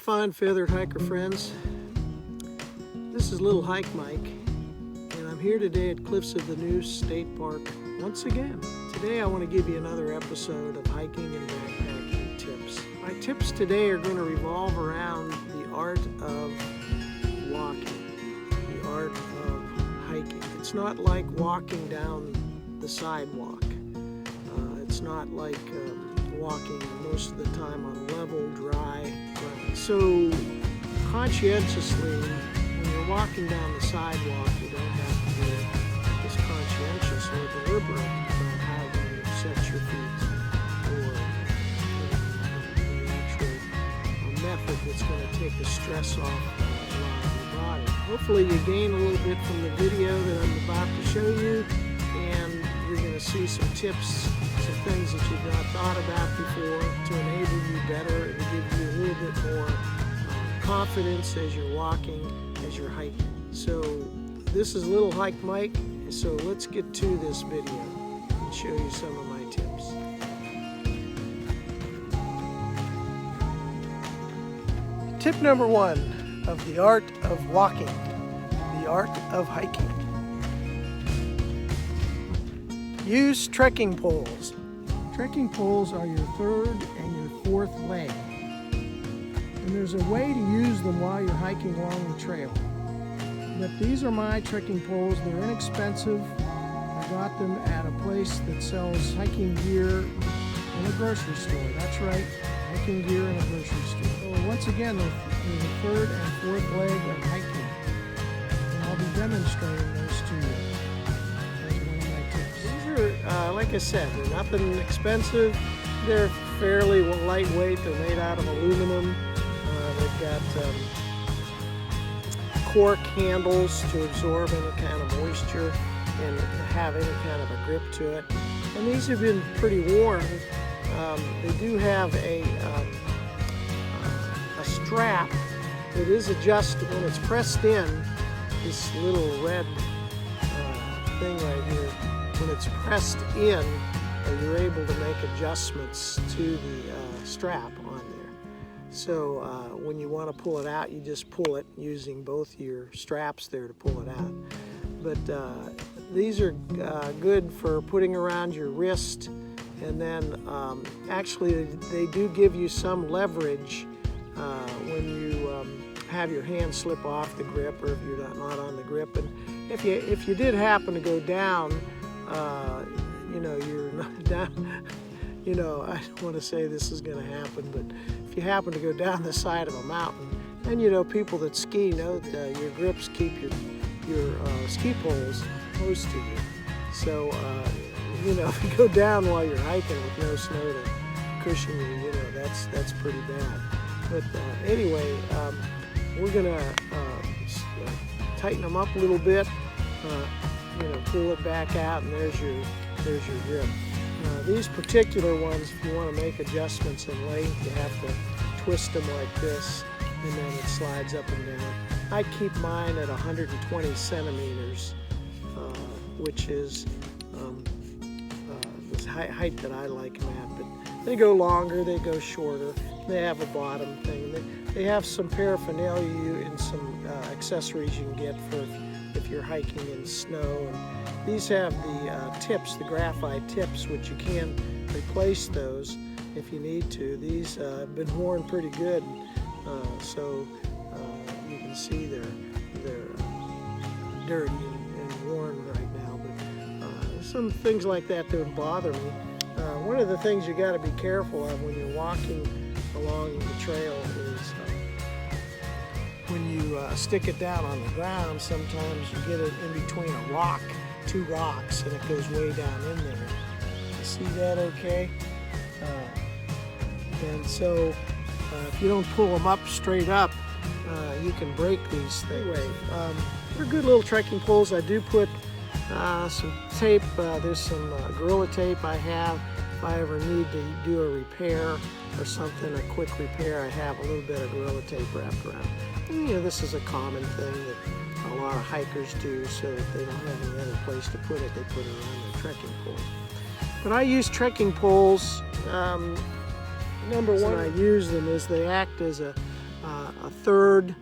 fine feathered hiker friends. This is Little Hike Mike, and I'm here today at Cliffs of the New State Park once again. Today I want to give you another episode of hiking and backpacking tips. My tips today are going to revolve around the art of walking, the art of hiking. It's not like walking down the sidewalk. It's not like walking most of the time on level, dry ground. So conscientiously, when you're walking down the sidewalk, you don't have to be as conscientious or deliberate about how you set your feet or the actual method that's going to take the stress off your body. Hopefully you gain a little bit from the video that I'm about to show you, and you're going to see some tips, some things that you've not thought about before to enable you better and to give you a little bit more confidence as you're walking, as you're hiking. So this is Little Hike Mike, so let's get to this video and show you some of my tips. Tip number one of the art of walking, the art of hiking. Use trekking poles. Trekking poles are your third and your fourth leg. And there's a way to use them while you're hiking along the trail. But these are my trekking poles. They're inexpensive. I got them at a place that sells hiking gear in a grocery store. That's right, hiking gear in a grocery store. So once again, there's a third and fourth leg of hiking. And I'll be demonstrating those to you. Like I said, they're nothing expensive. They're fairly lightweight. They're made out of aluminum. They've got cork handles to absorb any kind of moisture and have any kind of a grip to it. And these have been pretty worn. They do have a strap that is adjusted when it's pressed in. This little red thing right here. When it's pressed in, you're able to make adjustments to the strap on there. So when you want to pull it out, you just pull it using both your straps there to pull it out. But these are good for putting around your wrist, and then actually they do give you some leverage when you have your hand slip off the grip, or if you're not on the grip. And if you did happen to go down, you're not down, I don't want to say this is going to happen, but if you happen to go down the side of a mountain, and people that ski know that your grips keep your ski poles close to you. So, if you go down while you're hiking with no snow to cushion you, that's pretty bad. But anyway, we're going to tighten them up a little bit. Pull it back out, and there's your grip. These particular ones, if you want to make adjustments in length, you have to twist them like this, and then it slides up and down. I keep mine at 120 centimeters, which is the height that I like them at. But they go longer, they go shorter. They have a bottom thing. They have some paraphernalia and some accessories you can get for if you're hiking in snow. And these have the tips, the graphite tips, which you can replace those if you need to. These have been worn pretty good, so you can see they're dirty and worn right now. But some things like that don't bother me. One of the things you got to be careful of when you're walking along the trail is when you stick it down on the ground, sometimes you get it in between two rocks, and it goes way down in there. You see that okay? And so if you don't pull them up straight up, you can break these things. Anyway, they're good little trekking poles. I do put some tape. There's some Gorilla tape I have. If I ever need to do a repair or something, a quick repair, I have a little bit of Gorilla tape wrapped around. And, this is a common thing that a lot of hikers do, so if they don't have any other place to put it, they put it around their trekking poles. But I use trekking poles. Number one, I use them is they act as a a third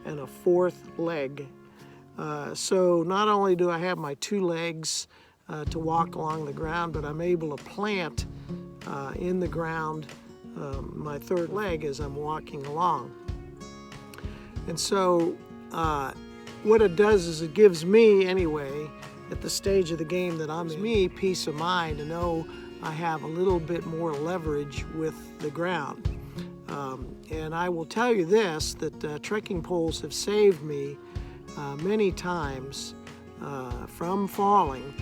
and a fourth leg. So not only do I have my two legs to walk along the ground, but I'm able to plant in the ground my third leg as I'm walking along. And so what it does is it gives me, anyway, at the stage of the game that I'm in, me peace of mind to know I have a little bit more leverage with the ground. And I will tell you this, that trekking poles have saved me many times from falling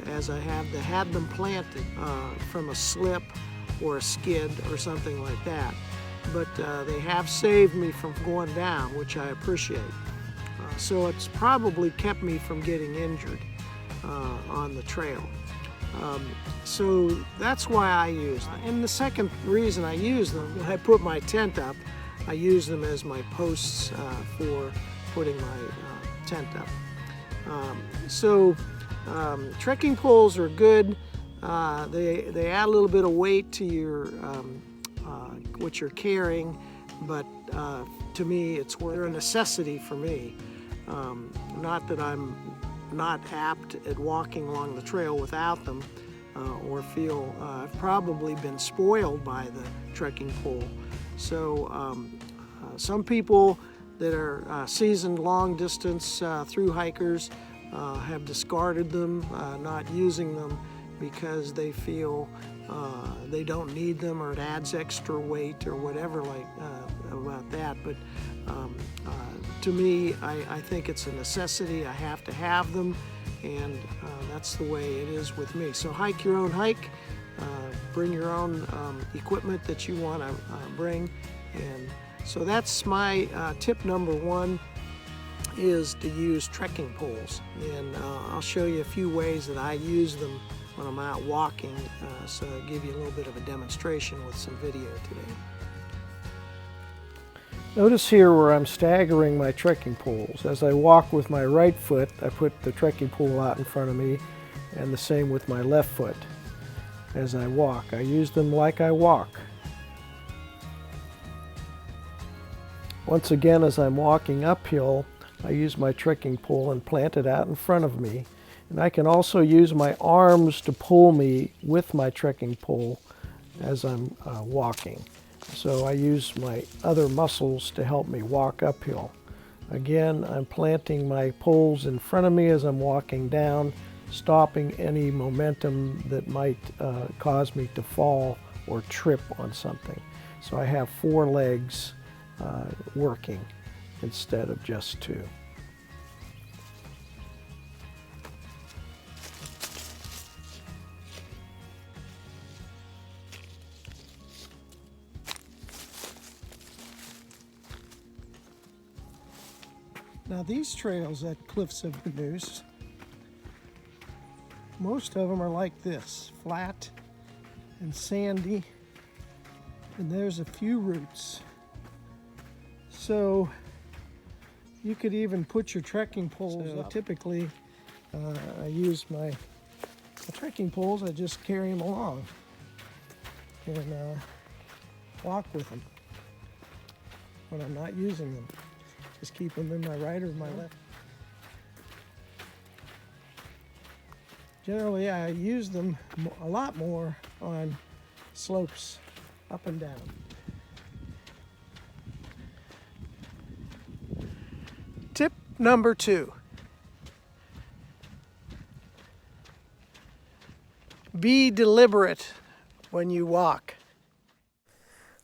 as I have had them planted from a slip or a skid or something like that. But they have saved me from going down, which I appreciate. So it's probably kept me from getting injured on the trail. So that's why I use them. And the second reason I use them, when I put my tent up, I use them as my posts for putting my tent up. Trekking poles are good. They add a little bit of weight to your what you're carrying, but to me, they're a necessity for me. Not that I'm not apt at walking along the trail without them, or feel I've probably been spoiled by the trekking pole. So some people that are seasoned long distance through hikers have discarded them, not using them because they feel they don't need them, or it adds extra weight or whatever about that. But to me, I think it's a necessity. I have to have them, and that's the way it is with me. So hike your own hike, bring your own equipment that you want to bring. And so that's my tip number one, is to use trekking poles. And I'll show you a few ways that I use them when I'm out walking, so I'll give you a little bit of a demonstration with some video today. Notice here where I'm staggering my trekking poles. As I walk with my right foot, I put the trekking pole out in front of me, and the same with my left foot. As I walk, I use them like I walk. Once again, as I'm walking uphill, I use my trekking pole and plant it out in front of me. And I can also use my arms to pull me with my trekking pole as I'm walking. So I use my other muscles to help me walk uphill. Again, I'm planting my poles in front of me as I'm walking down, stopping any momentum that might cause me to fall or trip on something. So I have 4 legs working instead of just 2. Now these trails at Cliffs of the Neuse, most of them are like this, flat and sandy, and there's a few roots. So you could even put your trekking poles up. Typically, I use my trekking poles, I just carry them along and walk with them when I'm not using them. Just keep them in my right or my left. Generally, I use them a lot more on slopes, up and down. Tip number 2. Be deliberate when you walk.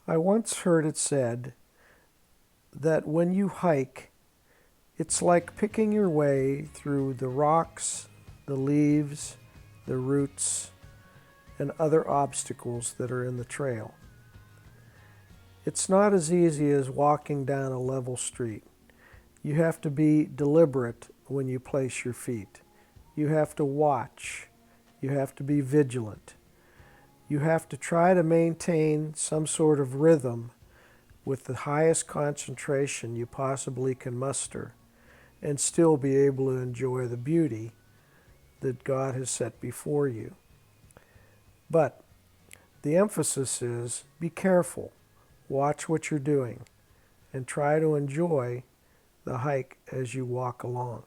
I once heard it said that when you hike, it's like picking your way through the rocks, the leaves, the roots, and other obstacles that are in the trail. It's not as easy as walking down a level street. You have to be deliberate when you place your feet. You have to watch. You have to be vigilant. You have to try to maintain some sort of rhythm with the highest concentration you possibly can muster, and still be able to enjoy the beauty that God has set before you. But the emphasis is, be careful, watch what you're doing, and try to enjoy the hike as you walk along.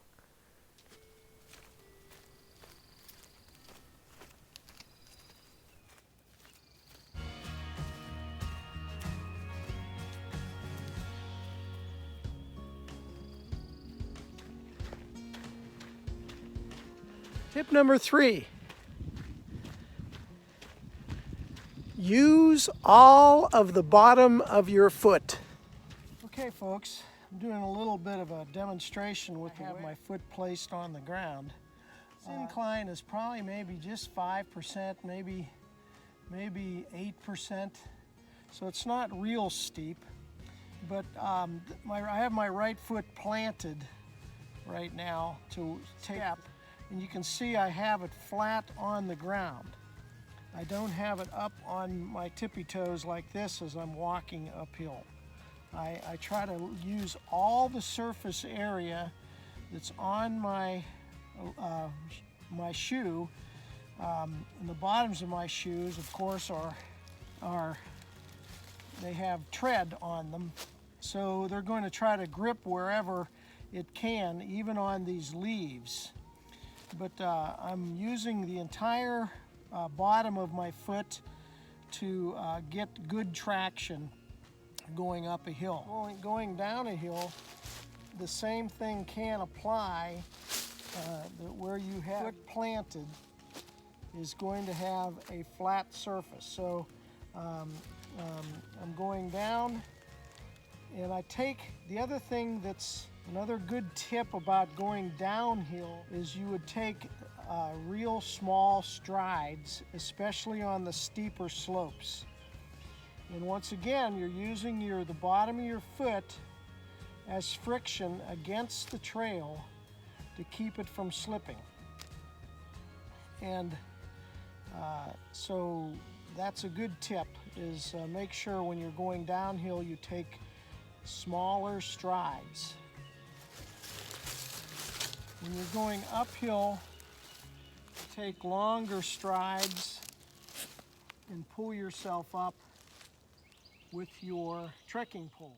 Tip number 3. Use all of the bottom of your foot. Okay, folks, I'm doing a little bit of a demonstration with my foot placed on the ground. This incline is probably maybe just 5%, maybe 8%. So it's not real steep, but I have my right foot planted right now to take up, and you can see I have it flat on the ground. I don't have it up on my tippy toes like this as I'm walking uphill. I try to use all the surface area that's on my shoe. And the bottoms of my shoes, of course, they have tread on them, so they're going to try to grip wherever it can, even on these leaves. But I'm using the entire bottom of my foot to get good traction going up a hill. Going down a hill, the same thing can apply. Where you have foot planted is going to have a flat surface. So I'm going down, and I take the other thing that's another good tip about going downhill is you would take real small strides, especially on the steeper slopes. And once again, you're using the bottom of your foot as friction against the trail to keep it from slipping. And so that's a good tip, is make sure when you're going downhill you take smaller strides. When you're going uphill, take longer strides and pull yourself up with your trekking poles.